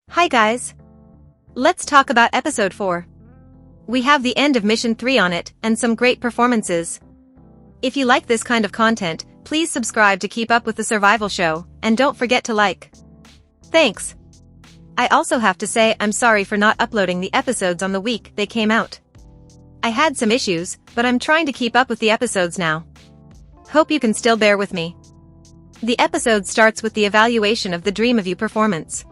Hi guys. Let's talk about episode 4. We have the end of mission 3 on it, and some great performances. If you like this kind of content, please subscribe to keep up with the survival show, and don't forget to like. Thanks. I also have to say I'm sorry for not uploading the episodes on the week they came out. I had some issues, but I'm trying to keep up with the episodes now. Hope you can still bear with me. The episode starts with the evaluation of the Dream of You performance.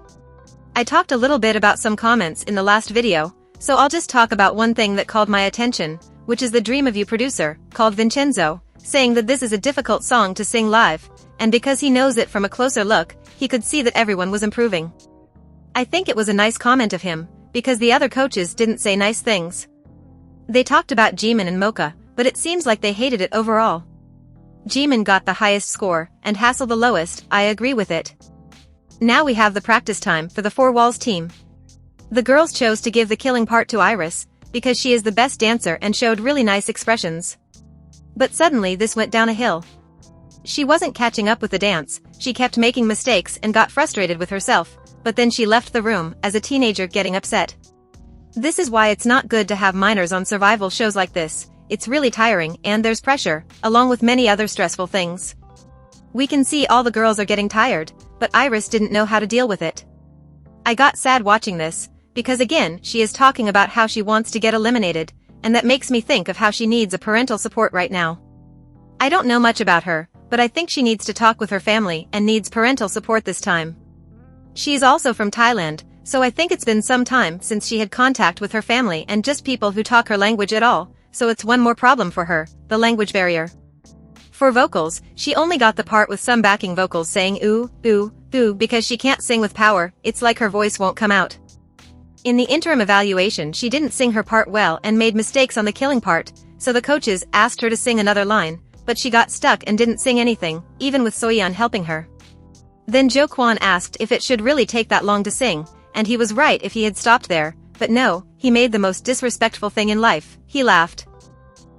I talked a little bit about some comments in the last video, so I'll just talk about one thing that called my attention, which is the Dream of You producer, called Vincenzo, saying that this is a difficult song to sing live, and because he knows it from a closer look, he could see that everyone was improving. I think it was a nice comment of him, because the other coaches didn't say nice things. They talked about Jimin and Mocha, but it seems like they hated it overall. Jimin got the highest score, and Hassel the lowest. I agree with it. Now we have the practice time for the Four Walls team. The girls chose to give the killing part to Iris, because she is the best dancer and showed really nice expressions. But suddenly this went down a hill. She wasn't catching up with the dance, she kept making mistakes and got frustrated with herself, but then she left the room as a teenager getting upset. This is why it's not good to have minors on survival shows like this. It's really tiring and there's pressure, along with many other stressful things. We can see all the girls are getting tired, but Iris didn't know how to deal with it. I got sad watching this, because again she is talking about how she wants to get eliminated, and that makes me think of how she needs a parental support right now. I don't know much about her, but I think she needs to talk with her family and needs parental support this time. She's also from Thailand, so I think it's been some time since she had contact with her family and just people who talk her language at all, so it's one more problem for her, the language barrier. For vocals, she only got the part with some backing vocals saying ooh, ooh, ooh because she can't sing with power, it's like her voice won't come out. In the interim evaluation she didn't sing her part well and made mistakes on the killing part, so the coaches asked her to sing another line, but she got stuck and didn't sing anything, even with Soyeon helping her. Then Jo Kwon asked if it should really take that long to sing, and he was right if he had stopped there, but no, he made the most disrespectful thing in life, he laughed.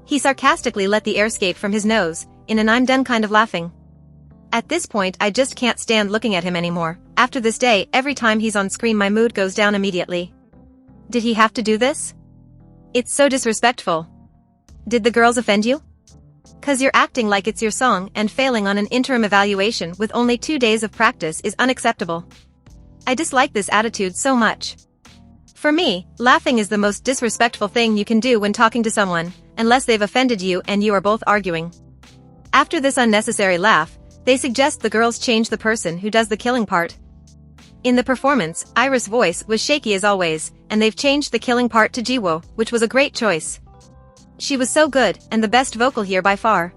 He sarcastically let the air escape from his nose, in an I'm done kind of laughing. At this point I just can't stand looking at him anymore. After this day, every time he's on screen my mood goes down immediately. Did he have to do this? It's so disrespectful. Did the girls offend you? 'Cause you're acting like it's your song and failing on an interim evaluation with only 2 days of practice is unacceptable. I dislike this attitude so much. For me, laughing is the most disrespectful thing you can do when talking to someone, unless they've offended you and you are both arguing. After this unnecessary laugh, they suggest the girls change the person who does the killing part. In the performance, Iris' voice was shaky as always, and they've changed the killing part to Jiwoo, which was a great choice. She was so good, and the best vocal here by far.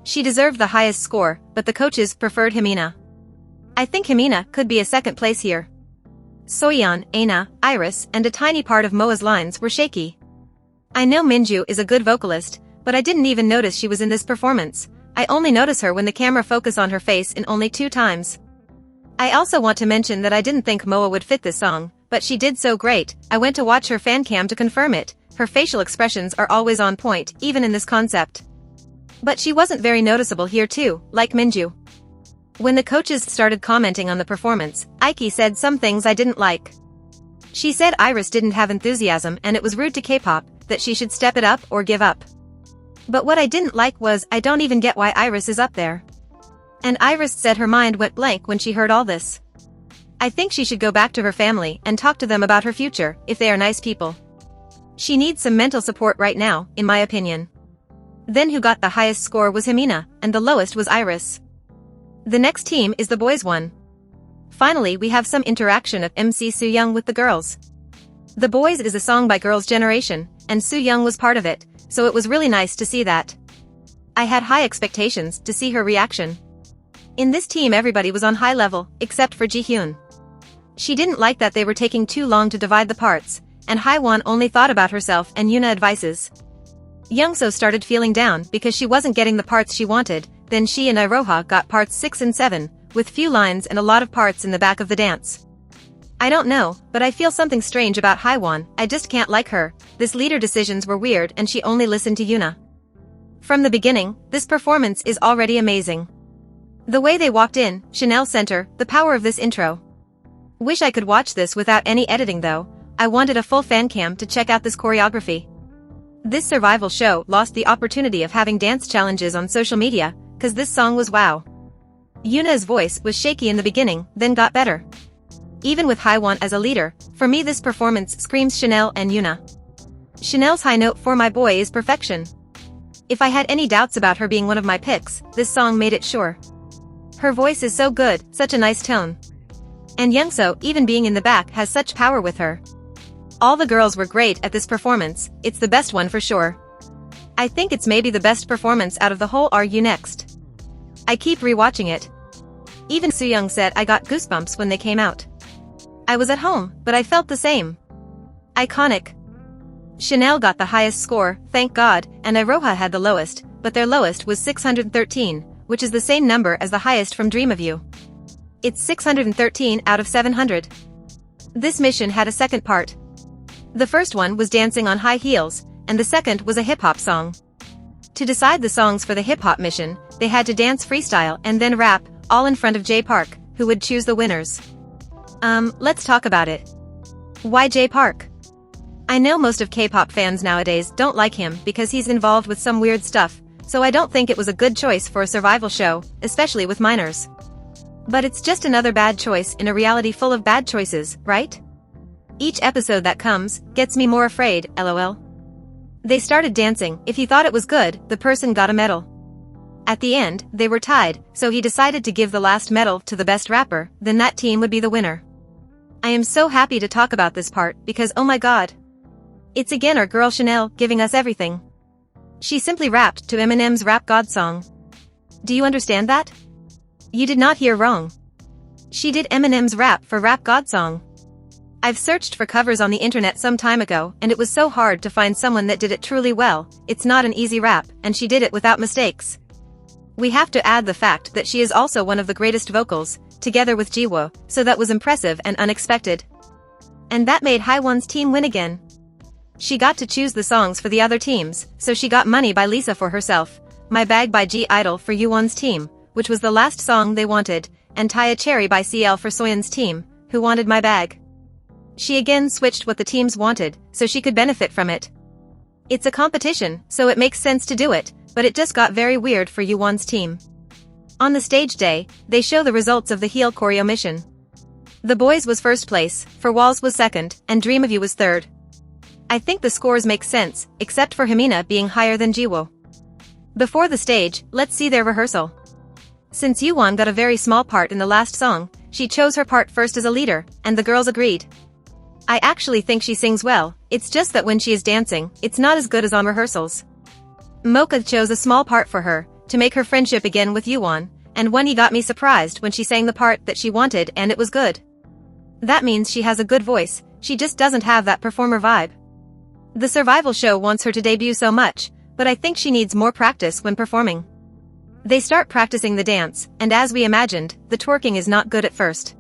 She deserved the highest score, but the coaches preferred Himina. I think Himina could be a second place here. Soyeon, Aina, Iris, and a tiny part of Moa's lines were shaky. I know Minju is a good vocalist, but I didn't even notice she was in this performance. I only notice her when the camera focus on her face in only 2 times. I also want to mention that I didn't think Moa would fit this song, but she did so great. I went to watch her fan cam to confirm it. Her facial expressions are always on point, even in this concept. But she wasn't very noticeable here too, like Minju. When the coaches started commenting on the performance, Aiki said some things I didn't like. She said Iris didn't have enthusiasm and it was rude to K-pop, that she should step it up or give up. But what I didn't like was I don't even get why Iris is up there. And Iris said her mind went blank when she heard all this. I think she should go back to her family and talk to them about her future, if they are nice people. She needs some mental support right now, in my opinion. Then who got the highest score was Himina, and the lowest was Iris. The next team is the boys one. Finally we have some interaction of MC Sooyoung with the girls. The Boys is a song by Girls' Generation, and Sooyoung was part of it, so it was really nice to see that. I had high expectations to see her reaction. In this team everybody was on high level, except for Jihyun. She didn't like that they were taking too long to divide the parts, and Haiwan only thought about herself and Yuna advices. Youngso started feeling down because she wasn't getting the parts she wanted, then she and Iroha got parts 6 and 7, with few lines and a lot of parts in the back of the dance. I don't know, but I feel something strange about Haiwan. I just can't like her. This leader decisions were weird and she only listened to Yuna. From the beginning, this performance is already amazing. The way they walked in, Chanel Center, the power of this intro. Wish I could watch this without any editing though. I wanted a full fan cam to check out this choreography. This survival show lost the opportunity of having dance challenges on social media, cause this song was wow. Yuna's voice was shaky in the beginning, then got better. Even with Haiwan as a leader, for me this performance screams Chanel and Yuna. Chanel's high note for my boy is perfection. If I had any doubts about her being one of my picks, this song made it sure. Her voice is so good, such a nice tone. And Youngso, even being in the back, has such power with her. All the girls were great at this performance, it's the best one for sure. I think it's maybe the best performance out of the whole RU Next. I keep rewatching it. Even Sooyoung said I got goosebumps when they came out. I was at home, but I felt the same. Iconic. Chanel got the highest score, thank God, and Iroha had the lowest, but their lowest was 613, which is the same number as the highest from Dream of You. It's 613 out of 700. This mission had a second part. The first one was dancing on high heels, and the second was a hip-hop song. To decide the songs for the hip-hop mission, they had to dance freestyle and then rap, all in front of Jay Park, who would choose the winners. Let's talk about it. Why Jay Park? I know most of K-pop fans nowadays don't like him because he's involved with some weird stuff, so I don't think it was a good choice for a survival show, especially with minors. But it's just another bad choice in a reality full of bad choices, right? Each episode that comes gets me more afraid, lol. They started dancing, if he thought it was good, the person got a medal. At the end, they were tied, so he decided to give the last medal to the best rapper, then that team would be the winner. I am so happy to talk about this part because oh my god. It's again our girl Chanel giving us everything. She simply rapped to Eminem's Rap God song. Do you understand that? You did not hear wrong. She did Eminem's rap for Rap God song. I've searched for covers on the internet some time ago and it was so hard to find someone that did it truly well. It's not an easy rap, and she did it without mistakes. We have to add the fact that she is also one of the greatest vocals, together with Jiwoo, so that was impressive and unexpected. And that made Haiwan's team win again. She got to choose the songs for the other teams, so she got Money by Lisa for herself, My Bag by G-Idol for Yuwon's team, which was the last song they wanted, and Tie a Cherry by CL for Soyeon's team, who wanted My Bag. She again switched what the teams wanted, so she could benefit from it. It's a competition, so it makes sense to do it, but it just got very weird for Yuwon's team. On the stage day, they show the results of the heel choreo mission. The boys was first place, For Walls was second, and Dream of You was third. I think the scores make sense, except for Himina being higher than Jiwoo. Before the stage, let's see their rehearsal. Since Yuwon got a very small part in the last song, she chose her part first as a leader, and the girls agreed. I actually think she sings well, it's just that when she is dancing, it's not as good as on rehearsals. Mocha chose a small part for her, to make her friendship again with Yuwon, and he got me surprised when she sang the part that she wanted and it was good. That means she has a good voice, she just doesn't have that performer vibe. The survival show wants her to debut so much, but I think she needs more practice when performing. They start practicing the dance, and as we imagined, the twerking is not good at first.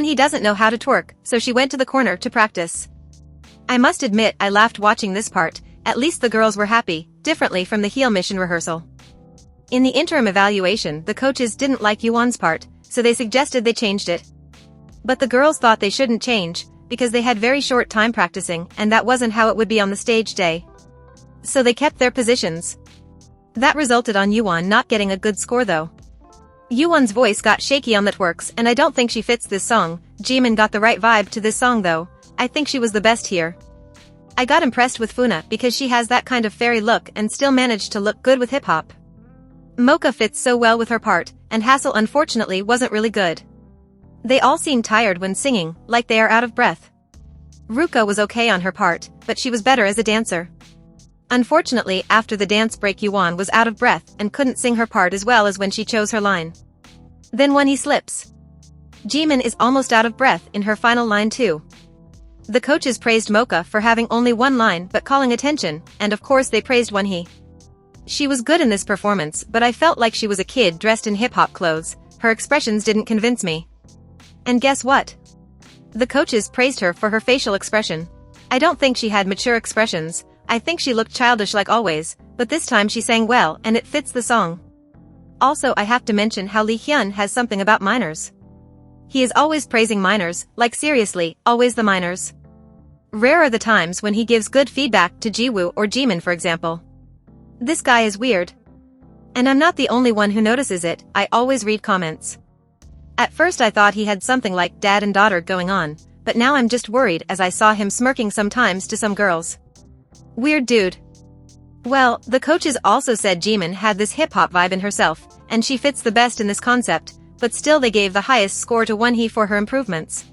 He doesn't know how to twerk, so she went to the corner to practice. I must admit I laughed watching this part, at least the girls were happy, differently from the heel mission rehearsal. In the interim evaluation, the coaches didn't like Yuwon's part, so they suggested they changed it. But the girls thought they shouldn't change, because they had very short time practicing and that wasn't how it would be on the stage day. So they kept their positions. That resulted on Yuwon not getting a good score though. Yuwon's voice got shaky on the twerks and I don't think she fits this song. Jimin got the right vibe to this song though, I think she was the best here. I got impressed with Funa because she has that kind of fairy look and still managed to look good with hip-hop. Mocha fits so well with her part, and Hassel unfortunately wasn't really good. They all seem tired when singing, like they are out of breath. Ruka was okay on her part, but she was better as a dancer. Unfortunately, after the dance break Yuwon was out of breath and couldn't sing her part as well as when she chose her line. Then he slips. Jimin is almost out of breath in her final line too. The coaches praised Mocha for having only one line but calling attention, and of course they praised Wonhee. She was good in this performance, but I felt like she was a kid dressed in hip-hop clothes. Her expressions didn't convince me. And guess what? The coaches praised her for her facial expression. I don't think she had mature expressions, I think she looked childish like always, but this time she sang well and it fits the song. Also I have to mention how Lee Hyun has something about minors. He is always praising minors, like seriously, always the minors. Rare are the times when he gives good feedback to Jiwoo or Jimin, for example. This guy is weird. And I'm not the only one who notices it, I always read comments. At first I thought he had something like dad and daughter going on, but now I'm just worried as I saw him smirking sometimes to some girls. Weird dude. Well, the coaches also said Jimin had this hip-hop vibe in herself, and she fits the best in this concept, but still they gave the highest score to Wonhee for her improvements.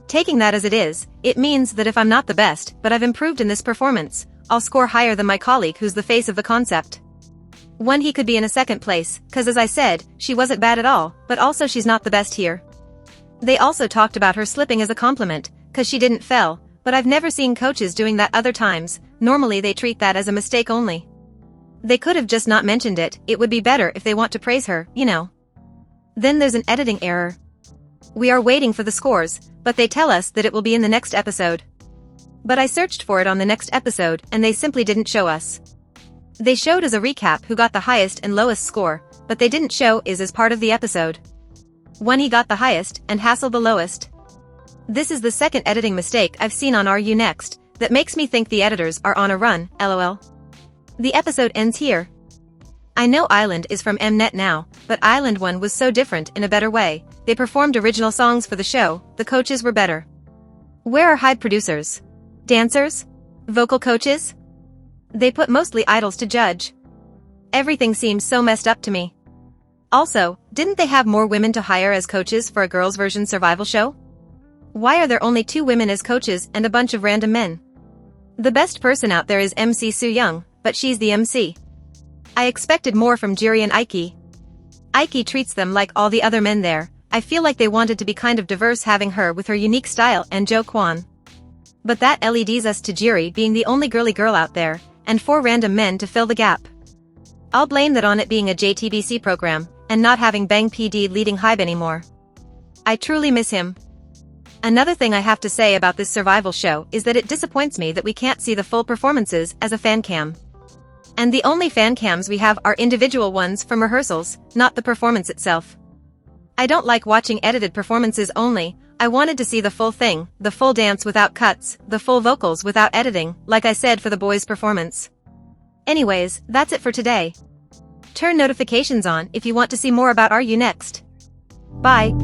Taking that as it is, it means that if I'm not the best, but I've improved in this performance, I'll score higher than my colleague who's the face of the concept. Wonhee could be in a second place, cause as I said, she wasn't bad at all, but also she's not the best here. They also talked about her slipping as a compliment, cause she didn't fell, but I've never seen coaches doing that other times, normally they treat that as a mistake only. They could have just not mentioned it, it would be better if they want to praise her, you know. Then there's an editing error. We are waiting for the scores, but they tell us that it will be in the next episode. But I searched for it on the next episode and they simply didn't show us. They showed as a recap who got the highest and lowest score, but they didn't show is as part of the episode. Wonhee got the highest and Hassel the lowest. This is the second editing mistake I've seen on RU Next that makes me think the editors are on a run, lol. The episode ends here. I know Island is from Mnet now, but Island 1 was so different in a better way. They performed original songs for the show, the coaches were better. Where are HYBE producers? Dancers? Vocal coaches? They put mostly idols to judge. Everything seems so messed up to me. Also, didn't they have more women to hire as coaches for a girls' version survival show? Why are there only 2 women as coaches and a bunch of random men? The best person out there is MC Soo Young, but she's the MC. I expected more from Jiri and Aiki. Aiki treats them like all the other men there. I feel like they wanted to be kind of diverse having her with her unique style and Jo Kwon. But that leads us to Jiri being the only girly girl out there, and 4 random men to fill the gap. I'll blame that on it being a JTBC program, and not having Bang PD leading HYBE anymore. I truly miss him. Another thing I have to say about this survival show is that it disappoints me that we can't see the full performances as a fan cam. And the only fan cams we have are individual ones from rehearsals, not the performance itself. I don't like watching edited performances only, I wanted to see the full thing, the full dance without cuts, the full vocals without editing, like I said for the boys' performance. Anyways, that's it for today. Turn notifications on if you want to see more about RU Next. Bye.